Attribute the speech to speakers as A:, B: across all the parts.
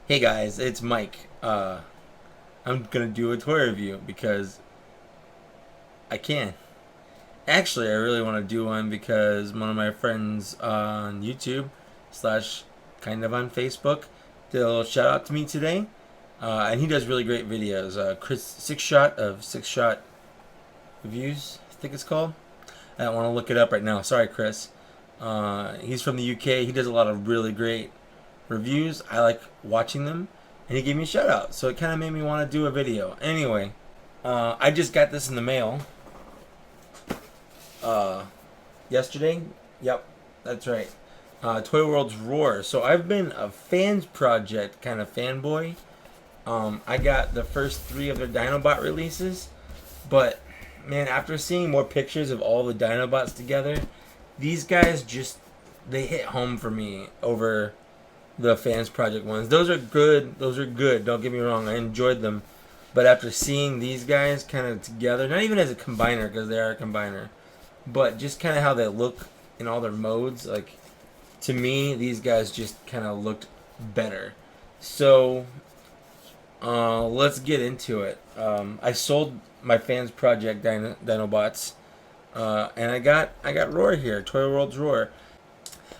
A: Hey guys, it's Mike. I'm gonna do a toy review because I can. Actually, I really want to do one because one of my friends on YouTube slash kind of on Facebook did a little shout out to me today, and he does really great videos. Chris Six Shot Reviews, I think it's called. I don't want to look it up right now. Sorry, Chris. He's from the UK. He does a lot of really great reviews. I like watching them, and he gave me a shout out, so it kind of made me want to do a video. Anyway, I just got this in the mail yesterday. Yep, that's right. ToyWorld's Roar. So I've been a fans project kind of fanboy. I got the first three of their Dinobot releases, but man, after seeing more pictures of all the Dinobots together, these guys just they hit home for me over the fans project ones. Those are good. Those are good. Don't get me wrong. I enjoyed them, but after seeing these guys kind of together, not even as a combiner because they are a combiner, but just kind of how they look in all their modes, like to me, these guys just kind of looked better. So let's get into it. I sold my fans project Dinobots, and I got Roar here, ToyWorld's Roar.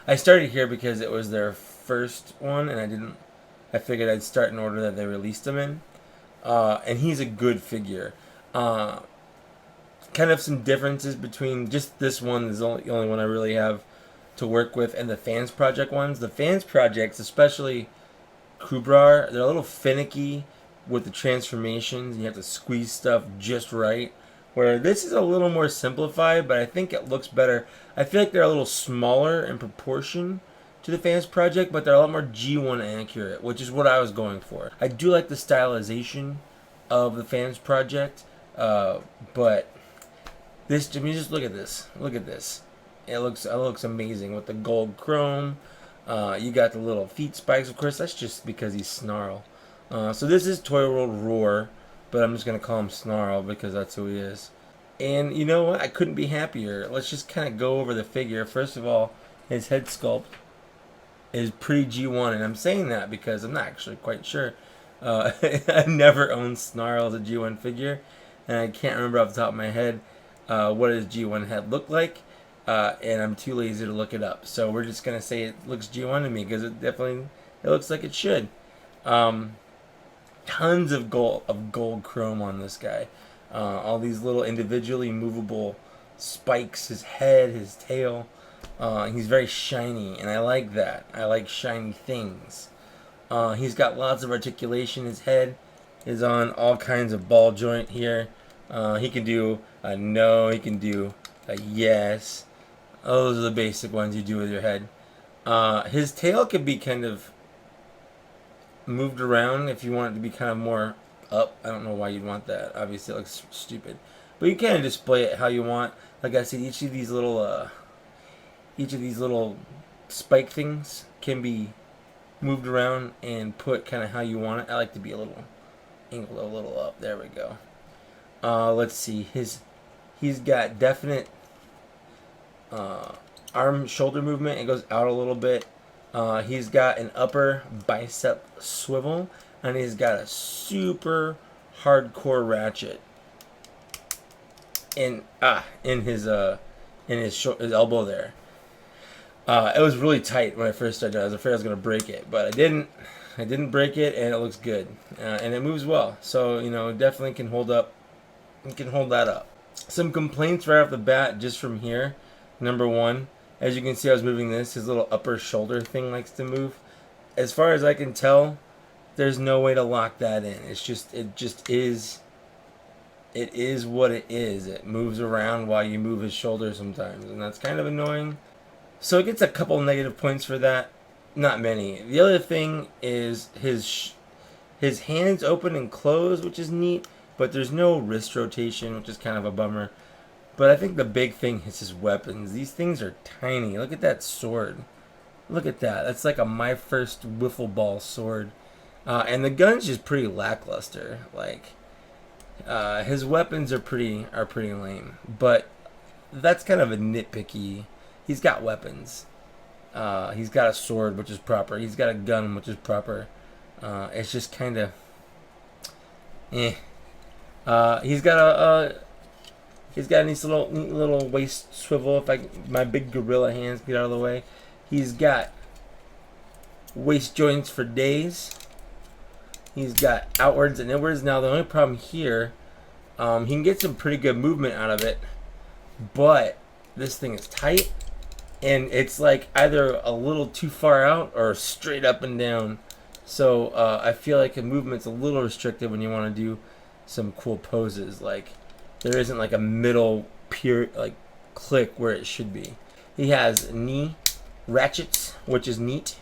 A: I started here because it was their first one, and I figured I'd start in order that they released them in. And he's a good figure. Kind of some differences between just this one is the only one I really have to work with, and the fans project ones. The fans projects, especially Kubrar, they're a little finicky with the transformations. You have to squeeze stuff just right. Where this is a little more simplified, but I think it looks better. I feel like they're a little smaller in proportion to the fans project, but they're a lot more G1 accurate, which is what I was going for. I do like the stylization of the fans project, but this, I mean, just look at this. Look at this. It looks amazing with the gold chrome. You got the little feet spikes, of course. That's just because he's Snarl. So this is ToyWorld Roar, but I'm just gonna call him Snarl because that's who he is. And you know what? I couldn't be happier. Let's just kind of go over the figure. First of all, his head sculpt is pretty G1, and I'm saying that because I'm not actually quite sure. I've never owned Snarl as a G1 figure, and I can't remember off the top of my head what his G1 head looked like, and I'm too lazy to look it up. So we're just gonna say it looks G1 to me because it looks like it should. Tons of gold chrome on this guy. All these little individually movable spikes, his head, his tail. He's very shiny, and I like that. I like shiny things. He's got lots of articulation. His head is on all kinds of ball joint here. He can do a no, he can do a yes. Those are the basic ones you do with your head. His tail could be kind of moved around if you want it to be kind of more up. I don't know why you'd want that. Obviously, it looks stupid, but you can display it how you want. Like I said, each of these little spike things can be moved around and put kind of how you want it. I like to be a little angled a little up. There we go. Let's see. He's got definite arm shoulder movement. It goes out a little bit. He's got an upper bicep swivel, and he's got a super hardcore ratchet in his elbow there. It was really tight when I first started. I was afraid I was gonna break it, but I didn't. I didn't break it, and it looks good, and it moves well. So definitely can hold up. It can hold that up. Some complaints right off the bat, just from here. Number one, as you can see, I was moving this. His little upper shoulder thing likes to move. As far as I can tell, there's no way to lock that in. It just is. It is what it is. It moves around while you move his shoulder sometimes, and that's kind of annoying. So it gets a couple negative points for that. Not many. The other thing is his hands open and close, which is neat, but there's no wrist rotation, which is kind of a bummer. But I think the big thing is his weapons. These things are tiny. Look at that sword. Look at that. That's like a my first wiffle ball sword. And the gun's just pretty lackluster. Like his weapons are pretty lame. But that's kind of a nitpicky. He's got weapons. He's got a sword, which is proper. He's got a gun, which is proper. It's just kind of, eh. He's got a nice neat little waist swivel. If my big gorilla hands get out of the way, he's got waist joints for days. He's got outwards and inwards. Now the only problem here, he can get some pretty good movement out of it, but this thing is tight, and it's like either a little too far out or straight up and down. So I feel like the movement's a little restricted when you want to do some cool poses. Like there isn't like a middle pure like click where it should be. He has knee ratchets, which is neat.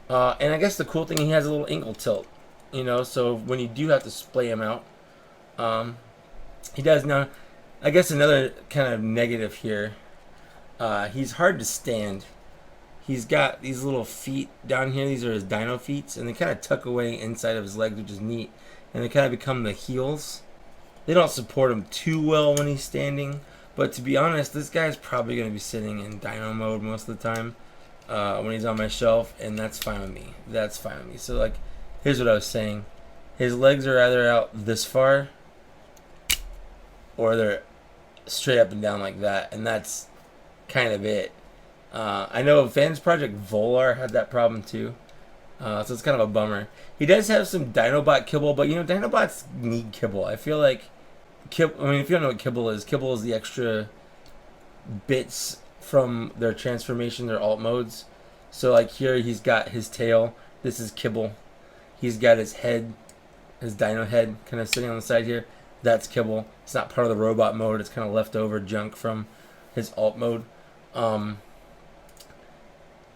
A: And I guess the cool thing, he has a little ankle tilt, you know, so when you do have to splay him out, he does. Now, I guess another kind of negative here, he's hard to stand. He's got these little feet down here. These are his dino feet, and they kind of tuck away inside of his legs, which is neat. And they kind of become the heels. They don't support him too well when he's standing, but to be honest, this guy's probably going to be sitting in dino mode most of the time when he's on my shelf, and that's fine with me. That's fine with me. So, like, here's what I was saying. His legs are either out this far, or they're straight up and down like that, and that's kind of it. I know Fans Project Volar had that problem too, so it's kind of a bummer. He does have some Dinobot Kibble, but you know, Dinobots need Kibble. I feel like if you don't know what Kibble is the extra bits from their transformation, their alt modes. So like here, he's got his tail. This is Kibble. He's got his head, his dino head, kind of sitting on the side here. That's Kibble. It's not part of the robot mode. It's kind of leftover junk from his alt mode.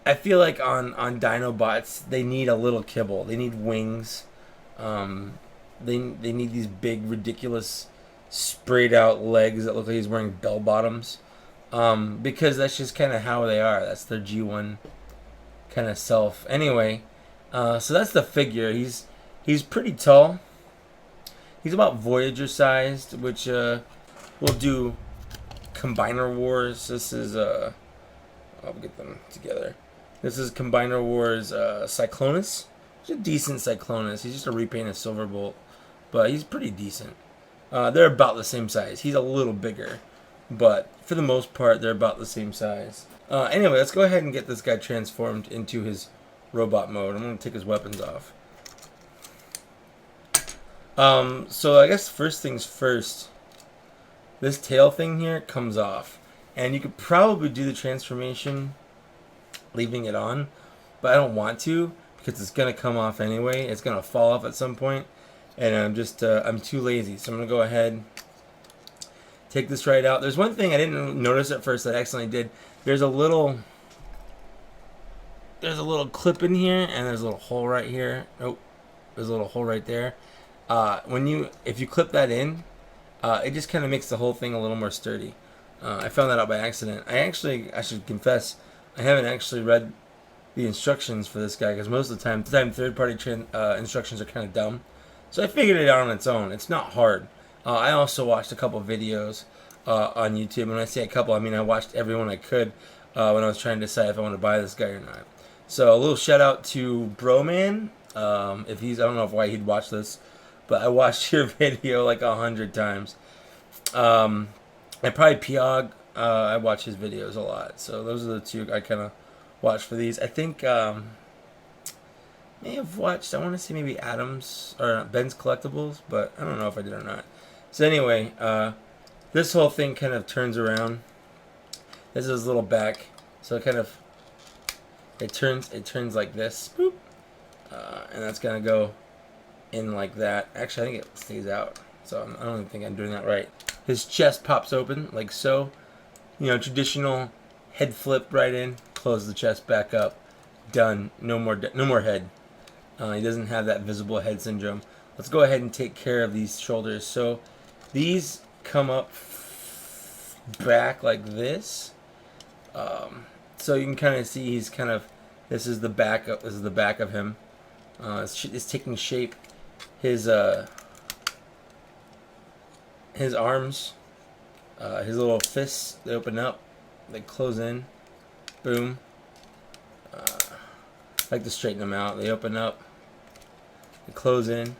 A: I feel like on Dinobots, they need a little Kibble. They need wings. They need these big, ridiculous, sprayed out legs that look like he's wearing bell bottoms. Because that's just kind of how they are. That's their G1 kind of self. Anyway, so that's the figure. He's pretty tall. He's about Voyager sized, which we'll do Combiner Wars. This is I'll get them together. This is Combiner Wars Cyclonus. He's a decent Cyclonus. He's just a repaint of Silverbolt, but he's pretty decent. They're about the same size. He's a little bigger, but for the most part, they're about the same size. Anyway, let's go ahead and get this guy transformed into his robot mode. I'm going to take his weapons off. So I guess first things first, this tail thing here comes off. And you could probably do the transformation leaving it on, but I don't want to because it's going to come off anyway. It's going to fall off at some point, and I'm too lazy. So I'm going to go ahead, take this right out. There's one thing I didn't notice at first that I accidentally did. There's a little clip in here, and there's a little hole right here. Oh, there's a little hole right there. If you clip that in, it just kind of makes the whole thing a little more sturdy. I found that out by accident. I should confess, I haven't actually read the instructions for this guy because most of the time third-party instructions are kind of dumb. So I figured it out on its own. It's not hard. I also watched a couple videos on YouTube. And when I say a couple, I mean I watched every one I could when I was trying to decide if I want to buy this guy or not. So a little shout out to Broman. I don't know why he'd watch this, but I watched your video like 100 times. And probably Piog, I watch his videos a lot. So those are the two I kind of watch for these. I think may have watched, I want to say maybe Adams or Ben's Collectibles, but I don't know if I did or not. So anyway, this whole thing kind of turns around. This is his little back. So it turns like this. Boop. And that's going to go in like that. Actually, I think it stays out. So I don't even think I'm doing that right. His chest pops open like so. You know, traditional head flip right in, close the chest back up. Done. No more head. He doesn't have that visible head syndrome. Let's go ahead and take care of these shoulders. So these come up back like this. So you can kind of see this is the back of him. It's taking shape. His arms, his little fists, they open up, they close in, boom. I like to straighten them out. They open up, close in.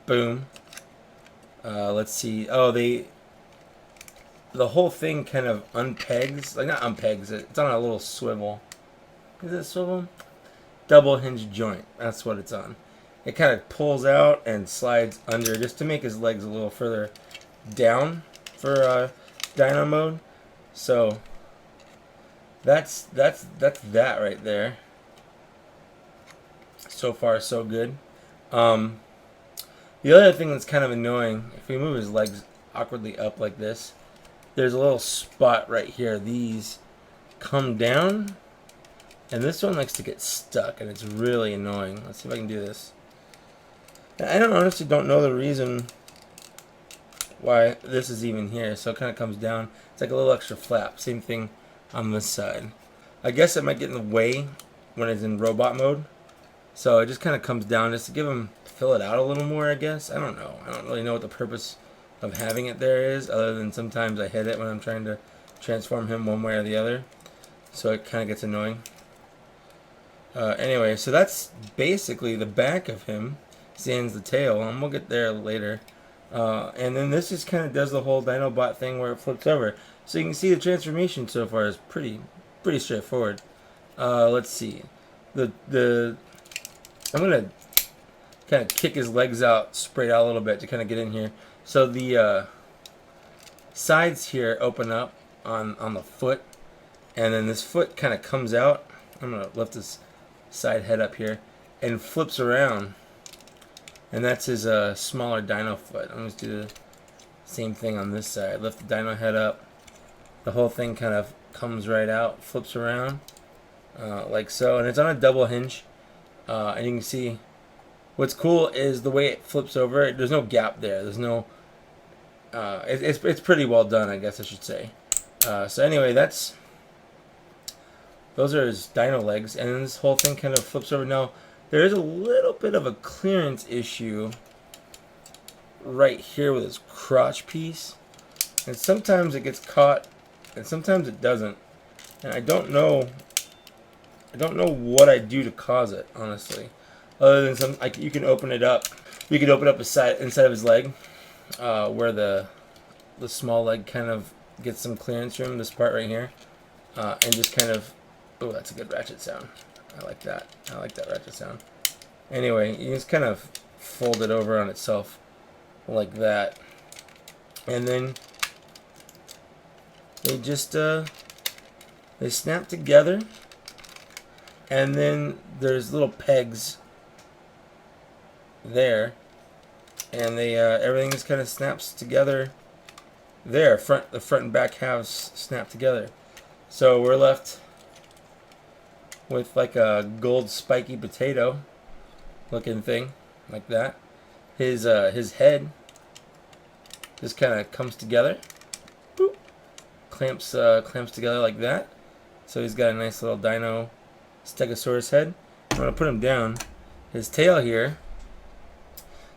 A: Boom. Let's see. Oh, the whole thing kind of unpegs. Like, not unpegs. It's on a little swivel. Is it a swivel? Double hinge joint. That's what it's on. It kind of pulls out and slides under just to make his legs a little further down for Dino mode. So that's that right there. So far, so good. The other thing that's kind of annoying, if we move his legs awkwardly up like this, there's a little spot right here. These come down, and this one likes to get stuck, and it's really annoying. Let's see if I can do this. I honestly don't know the reason why this is even here. So it kind of comes down. It's like a little extra flap. Same thing on this side. I guess it might get in the way when it's in robot mode. So it just kind of comes down just to give him, fill it out a little more, I guess. I don't know. I don't really know what the purpose of having it there is, other than sometimes I hit it when I'm trying to transform him one way or the other. So it kind of gets annoying. Anyway, so that's basically the back of him. Sans the tail, and we'll get there later. And then this just kind of does the whole Dinobot thing where it flips over. So you can see the transformation so far is pretty straightforward. Let's see. I'm gonna kind of kick his legs out, spread out a little bit to kind of get in here. So the sides here open up on the foot, and then this foot kind of comes out. I'm gonna lift this side head up here and flips around. And that's his smaller dino foot. I'm going to do the same thing on this side. Lift the dino head up. The whole thing kind of comes right out, flips around, like so. And it's on a double hinge. And you can see what's cool is the way it flips over. There's no gap there. There's no... it's pretty well done, I guess I should say. So anyway, those are his dino legs. And then this whole thing kind of flips over. Now, there is a little bit of a clearance issue right here with his crotch piece. And sometimes it gets caught and sometimes it doesn't. And I don't know what I do to cause it, honestly. Other than you can open it up. You can open up inside of his leg, where the small leg kind of gets some clearance room, this part right here. And just kind of, oh, that's a good ratchet sound. I like that. I like that ratchet sound. Anyway, you just kind of fold it over on itself like that. And then they just they snap together. And then there's little pegs there. And they everything just kind of snaps together there. The front and back halves snap together. So we're left with like a gold spiky potato looking thing, like that. His head just kind of comes together, boop, clamps together like that. So he's got a nice little dino stegosaurus head. I'm gonna put him down. His tail here.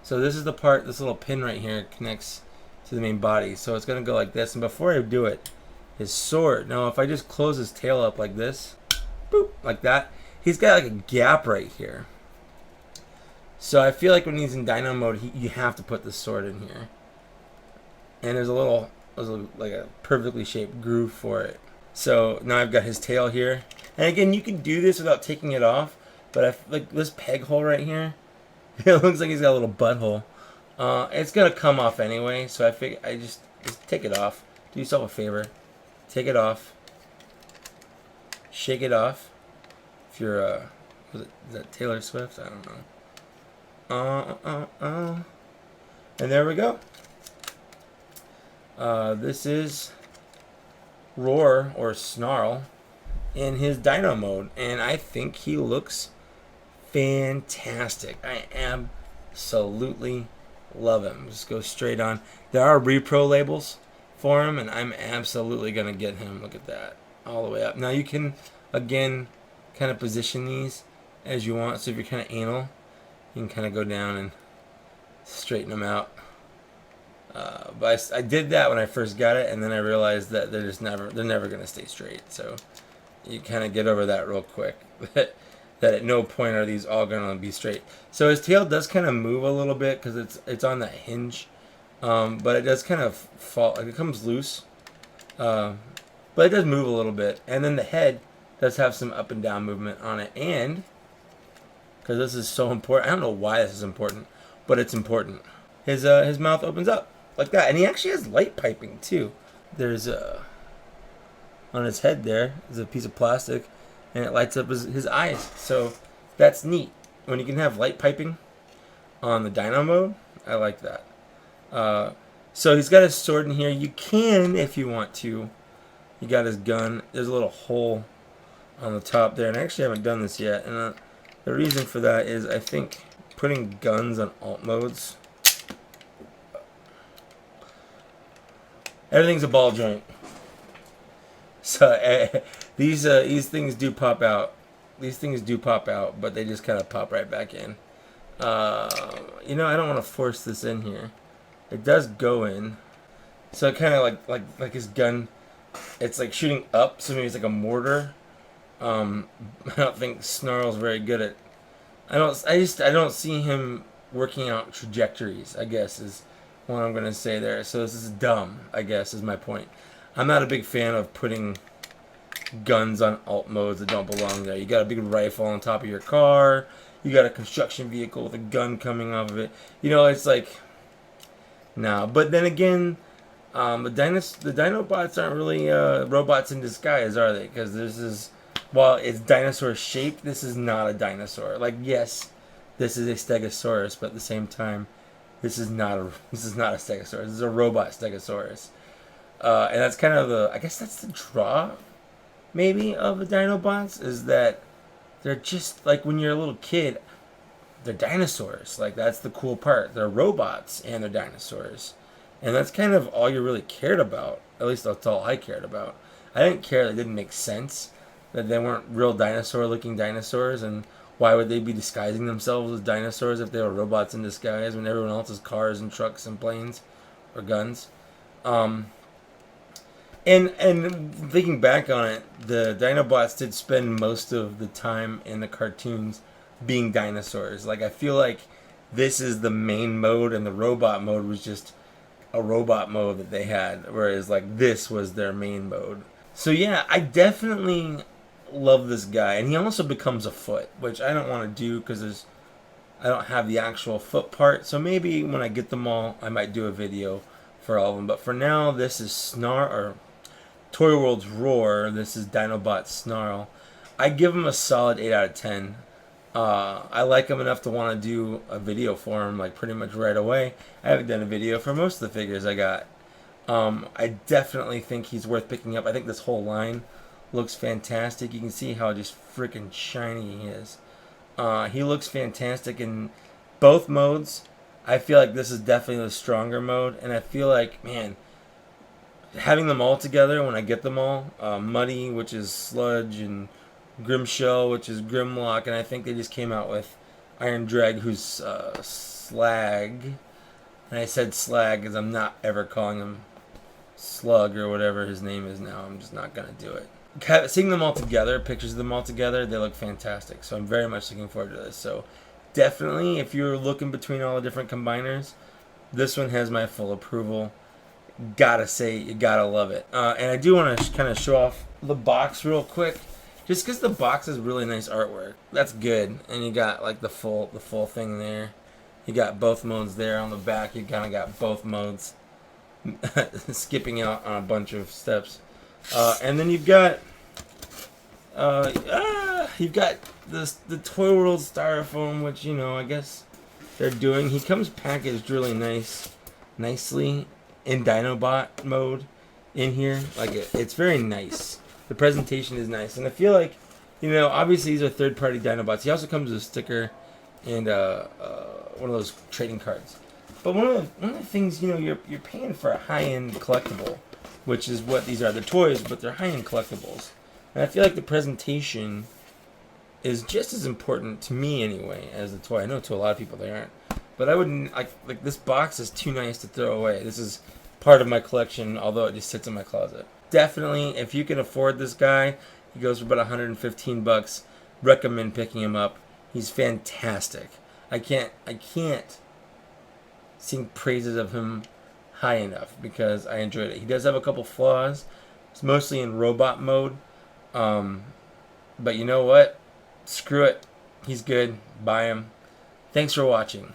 A: So this is the part, this little pin right here connects to the main body. So it's gonna go like this. And before I do it, his sword. Now if I just close his tail up like this, boop, like that, he's got like a gap right here. So I feel like when he's in dino mode, you have to put the sword in here. And there's like a perfectly shaped groove for it. So now I've got his tail here. And again, you can do this without taking it off, but like this peg hole right here, it looks like he's got a little butthole. It's gonna come off anyway, so I figure I just take it off. Do yourself a favor, take it off, shake it off. If you're is that Taylor Swift? I don't know. And there we go. This is Roar or Snarl in his dino mode, and I think he looks fantastic. I absolutely love him. Just go straight on. There are repro labels for him, and I'm absolutely gonna get him. Look at that, all the way up. Now you can again kind of position these as you want. So if you're kind of anal, you can kind of go down and straighten them out. But I did that when I first got it, and then I realized that they're never going to stay straight. So you kind of get over that real quick. that at no point are these all going to be straight. So his tail does kind of move a little bit because it's on that hinge, but it does kind of fall. Like, it comes loose, but it does move a little bit. And then the head does have some up and down movement on it. And because this is so important, I don't know why this is important, but it's important. His mouth opens up like that, and he actually has light piping too. There's on his head there is a piece of plastic, and it lights up his eyes. So that's neat. When you can have light piping on the Dino mode, I like that. So he's got his sword in here. You can, if you want to. You got his gun. There's a little hole on the top there, and I actually haven't done this yet. And the reason for that is I think putting guns on alt modes, everything's a ball joint. So these things do pop out. These things do pop out, but they just kind of pop right back in. You know, I don't want to force this in here. It does go in. So it kind of like his gun, it's like shooting up, so maybe it's like a mortar. I don't think Snarl's very good at. I don't see him working out trajectories, I guess is what I'm gonna say there. So this is dumb, I guess, is my point. I'm not a big fan of putting guns on alt modes that don't belong there. You got a big rifle on top of your car. You got a construction vehicle with a gun coming off of it. You know, it's like, no. But then again, the Dinobots aren't really robots in disguise, are they? Because this is, while it's dinosaur shaped, this is not a dinosaur. Like, yes, this is a Stegosaurus, but at the same time, this is not a Stegosaurus. This is a robot Stegosaurus. And that's kind of I guess that's the draw, maybe, of the Dinobots, is that they're just, like, when you're a little kid, they're dinosaurs. Like, that's the cool part. They're robots, and they're dinosaurs. And that's kind of all you really cared about. At least that's all I cared about. I didn't care that it didn't make sense, that they weren't real dinosaur-looking dinosaurs, and why would they be disguising themselves as dinosaurs if they were robots in disguise when everyone else is cars and trucks and planes or guns? And thinking back on it, the Dinobots did spend most of the time in the cartoons being dinosaurs. Like, I feel like this is the main mode, and the robot mode was just a robot mode that they had, whereas, like, this was their main mode. So yeah, I definitely love this guy, and he also becomes a foot, which I don't want to do because I don't have the actual foot part. So maybe when I get them all, I might do a video for all of them. But for now, this is ToyWorld's Roar. This is Dinobot Snarl. I give him a solid 8 out of 10. I like him enough to want to do a video for him, like, pretty much right away. I haven't done a video for most of the figures I got. I definitely think he's worth picking up. I think this whole line looks fantastic. You can see how just freaking shiny he is. He looks fantastic in both modes. I feel like this is definitely the stronger mode, and I feel like, man, having them all together when I get them all, Muddy, which is Sludge, and Grimshell, which is Grimlock, and I think they just came out with Iron Drag, who's Slag. And I said Slag because I'm not ever calling him Slug or whatever his name is now. I'm just not going to do it. Seeing them all together, pictures of them all together, they look fantastic. So I'm very much looking forward to this. So definitely, if you're looking between all the different combiners, this one has my full approval. Gotta say, you gotta love it. And I do want to kind of show off the box real quick, just because the box is really nice artwork. That's good. And you got like the full thing there. You got both modes there on the back. You kind of got both modes, skipping out on a bunch of steps. And then you've got the ToyWorld Styrofoam, which, you know, I guess they're doing. He comes packaged really nicely in Dinobot mode in here. Like, it's very nice. The presentation is nice, and I feel like, you know, obviously these are third-party Dinobots. He also comes with a sticker and one of those trading cards. But one of the things, you know, you're paying for a high-end collectible, which is what these are. They're toys, but they're high-end collectibles. And I feel like the presentation is just as important to me anyway as the toy. I know to a lot of people they aren't. But I wouldn't, like this box is too nice to throw away. This is part of my collection, although it just sits in my closet. Definitely, if you can afford this guy, he goes for about $115. recommend picking him up. He's fantastic. I can't sing praises of him high enough because I enjoyed it. He does have a couple flaws. It's mostly in robot mode. But you know what? Screw it. He's good. Buy him. Thanks for watching.